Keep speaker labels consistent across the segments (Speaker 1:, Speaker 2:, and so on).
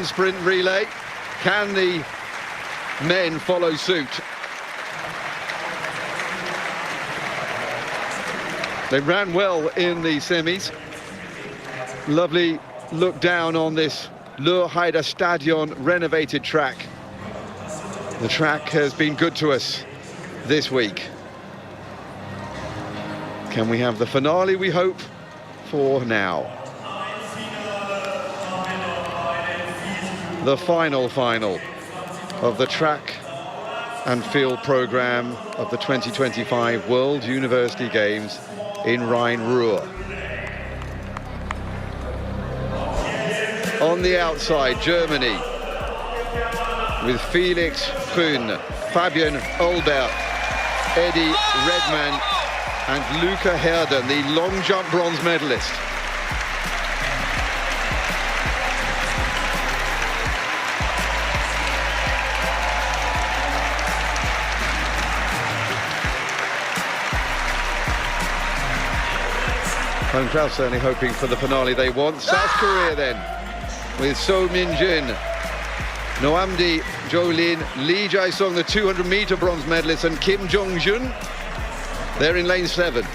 Speaker 1: Sprint relay. Can the men follow suit? They ran well in the semis. Lovely look down on this Ruhr Stadion renovated track. The track has been good to us this week. Can we have the finale we hope for now? The final of the track and field programme of the 2025 World University Games in Rhine-Ruhr. On the outside, Germany, with Felix Grün, Fabian Olbert, Eddie Redman and Luca Herden, the long jump bronze medalist. Home crowd certainly hoping for the finale they want. South Korea then, with So Min-jin, Noamdi Jo-lin, Lee Jae-sung, the 200-meter bronze medalist, and Kim Jong-jun. They're in lane 7.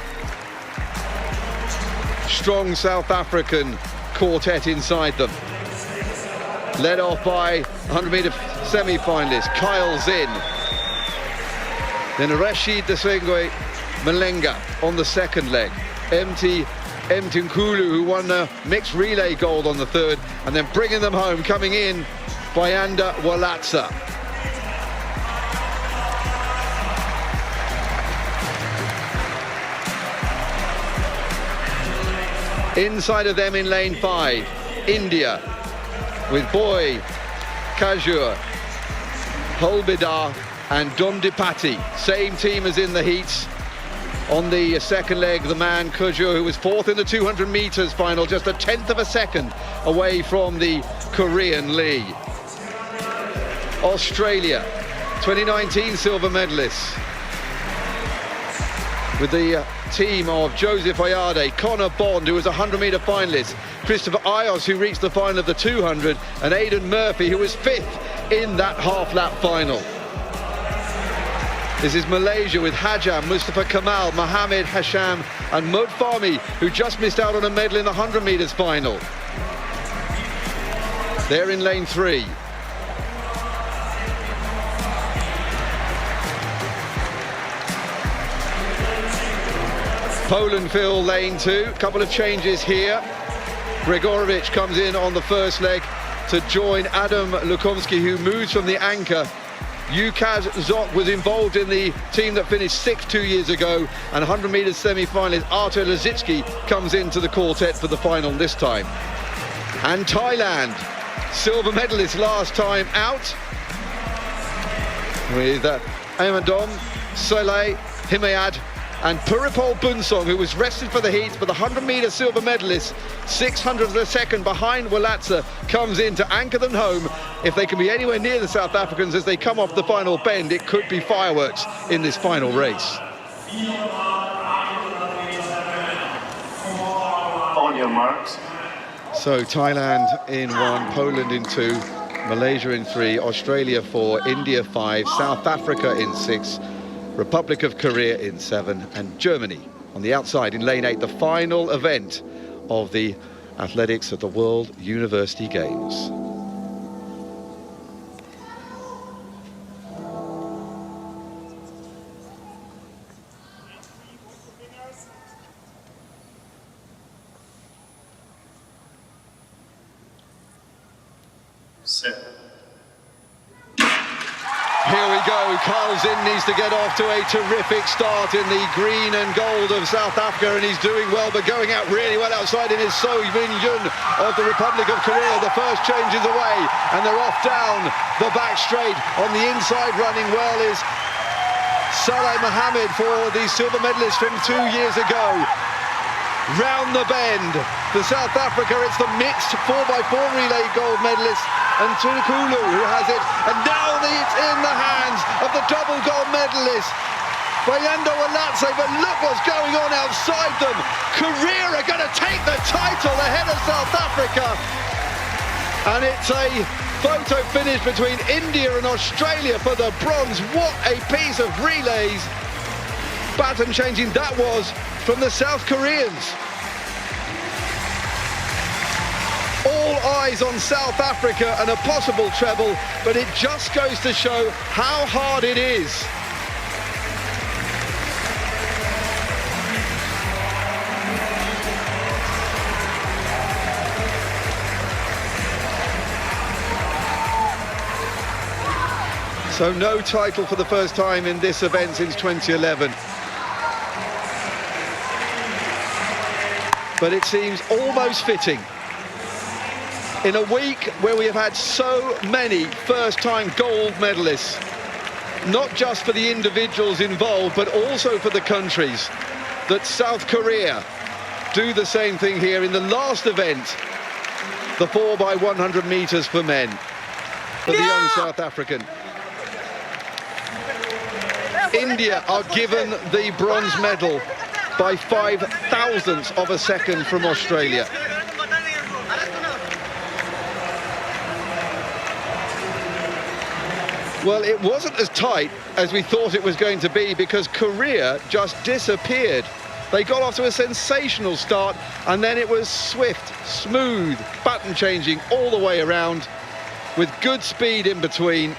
Speaker 1: Strong South African quartet inside them. Led off by 100-meter semi-finalist Kyle Zinn. Then Rashid Desengwe Malenga on the second leg. MT Mtinkulu, who won a mixed relay gold on the third, and then bringing them home, coming in, Bayanda Walatsa. Inside of them in lane 5, India, with Boy, Kajur, Holbidar and Dondipati. Same team as in the heats. On the second leg, the man Kajur, who was 4th in the 200 meters final, just a 10th of a second away from the Korean Lee. Australia, 2019 silver medalists, with the team of Joseph Ayade, Connor Bond, who was a 100-meter finalist, Christopher Ayos, who reached the final of the 200, and Aidan Murphy, who was 5th in that half-lap final. This is Malaysia with Hajam, Mustafa Kamal, Mohammed Hasham and Mod Fahmy, who just missed out on a medal in the 100 metres final. They're in lane 3. Poland fill lane 2. Couple of changes here. Gregorowicz comes in on the first leg to join Adam Lukomski, who moves from the anchor. Yukaz Zok was involved in the team that finished 6th 2 years ago, and 100 metres semi-finalist Artur Lazitsky comes into the quartet for the final this time. And Thailand, silver medalist last time out, with Amadom, Soleil, Himayad and Puripol Bunsong, who was rested for the heats, but the 100-metre silver medalist, 600th of a second behind Walatsa, comes in to anchor them home. If they can be anywhere near the South Africans as they come off the final bend, it could be fireworks in this final race.
Speaker 2: On your marks.
Speaker 1: So Thailand in 1, Poland in 2, Malaysia in 3, Australia 4, India 5, South Africa in 6, Republic of Korea in 7, and Germany on the outside in lane 8, the final event of the athletics at the World University Games.
Speaker 2: Set.
Speaker 1: Here we go. Kyle Zinn needs to get off to a terrific start in the green and gold of South Africa, and he's doing well, but going out really well outside in his So Min-jun of the Republic of Korea. The first change is away, and they're off down the back straight. On the inside, running well, is Saleh Mohammed for the silver medalist from 2 years ago. Round the bend for South Africa, it's the mixed 4x4 relay gold medalist and Tunikulu who has it, and now it's in the hands of the double gold medalist Bayanda Walatsa. But look what's going on outside them. Korea are going to take the title ahead of South Africa. And it's a photo finish between India and Australia for the bronze. What a piece of relays. Baton changing that was from the South Koreans. All eyes on South Africa and a possible treble, but it just goes to show how hard it is. So no title for the first time in this event since 2011. But it seems almost fitting. In a week where we have had so many first-time gold medalists, not just for the individuals involved, but also for the countries, that South Korea do the same thing here in the last event, the 4x100 meters for men, for the young South African. India are given the bronze medal by 5/1000ths of a second from Australia. Well, it wasn't as tight as we thought it was going to be because Korea just disappeared. They got off to a sensational start and then it was swift, smooth, button changing all the way around with good speed in between.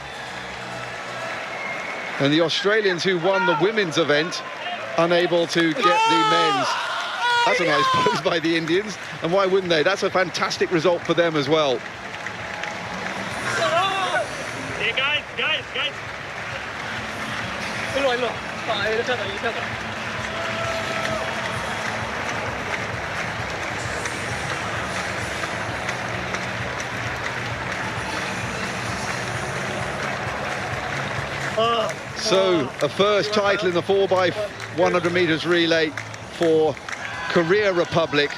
Speaker 1: And the Australians who won the women's event unable to get the men's. That's a nice pose by the Indians, and why wouldn't they? That's a fantastic result for them as well.
Speaker 2: Hey guys.
Speaker 1: So, a first title in the 4x100 meters relay for Korea Republic,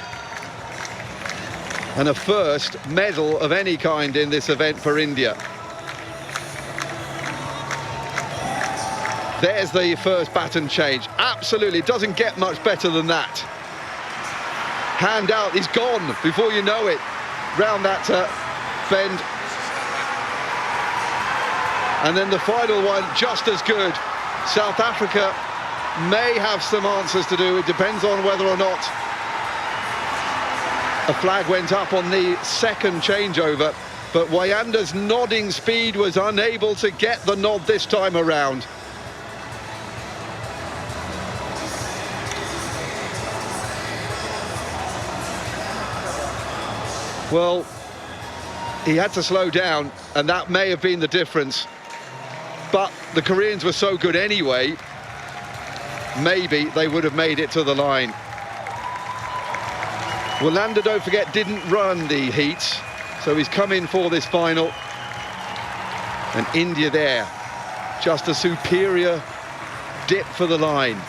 Speaker 1: and a first medal of any kind in this event for India. There's the first baton change. Absolutely, it doesn't get much better than that. Hand out, he's gone before you know it. Round that bend. And then the final one, just as good. South Africa may have some answers to do. It depends on whether or not a flag went up on the second changeover. But Wayanda's nodding speed was unable to get the nod this time around. Well, he had to slow down, and that may have been the difference. But the Koreans were so good anyway, maybe they would have made it to the line. Wallander, don't forget, didn't run the heats, so he's come in for this final. And India there, just a superior dip for the line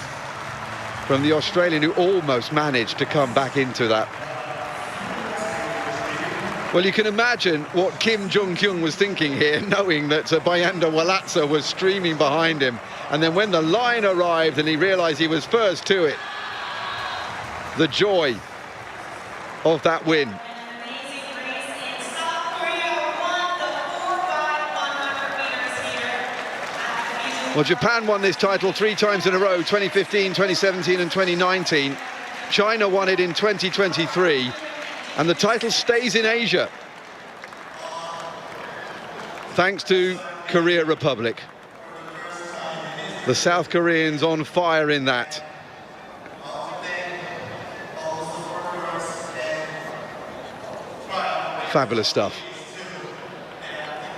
Speaker 1: from the Australian, who almost managed to come back into that. Well, you can imagine what Kim Jong-kyung was thinking here, knowing that Bayanda Walatsa was streaming behind him. And then when the line arrived and he realised he was first to it, the joy of that win. Well, Japan won this title 3 times in a row, 2015, 2017 and 2019. China won it in 2023. And the title stays in Asia, thanks to Korea Republic. The South Koreans on fire in that. Fabulous stuff.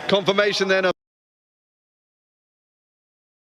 Speaker 1: Confirmation then of